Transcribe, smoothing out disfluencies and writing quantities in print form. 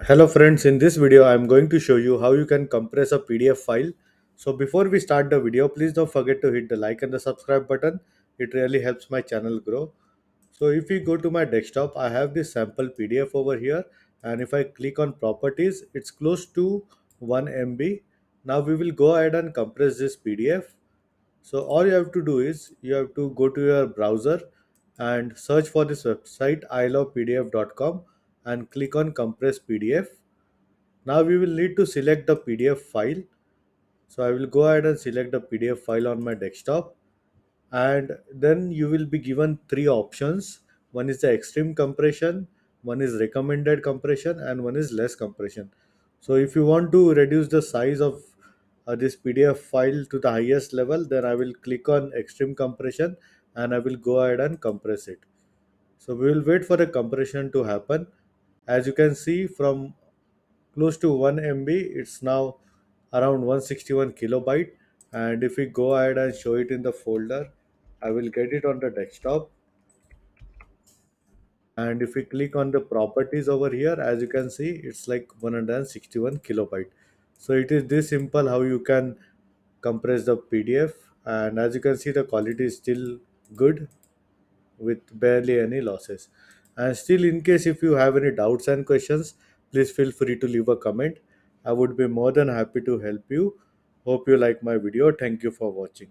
Hello friends, in this video I am going to show you how you can compress a PDF file. So before we start the video, please don't forget to hit the like and the subscribe button. It really helps my channel grow. So if we go to my desktop, I have this sample PDF over here, and if I click on properties, it's close to 1 MB. Now we will go ahead and compress this PDF. So all you have to do is you have to go to your browser and search for this website ilovepdf.com and click on compress PDF. Now we will need to select the PDF file. So I will go ahead and select the PDF file on my desktop, and then you will be given three options. One is the extreme compression, one is recommended compression, and one is less compression. So if you want to reduce the size of this PDF file to the highest level, then I will click on extreme compression and I will go ahead and compress it. So we will wait for the compression to happen. As you can see, from close to 1 MB, it's now around 161 kilobyte. And if we go ahead and show it in the folder, I will get it on the desktop. And if we click on the properties over here, as you can see, it's like 161 kilobyte. So it is this simple how you can compress the PDF. And as you can see, the quality is still good with barely any losses. And still, in case if you have any doubts and questions, please feel free to leave a comment. I would be more than happy to help you. Hope you like my video. Thank you for watching.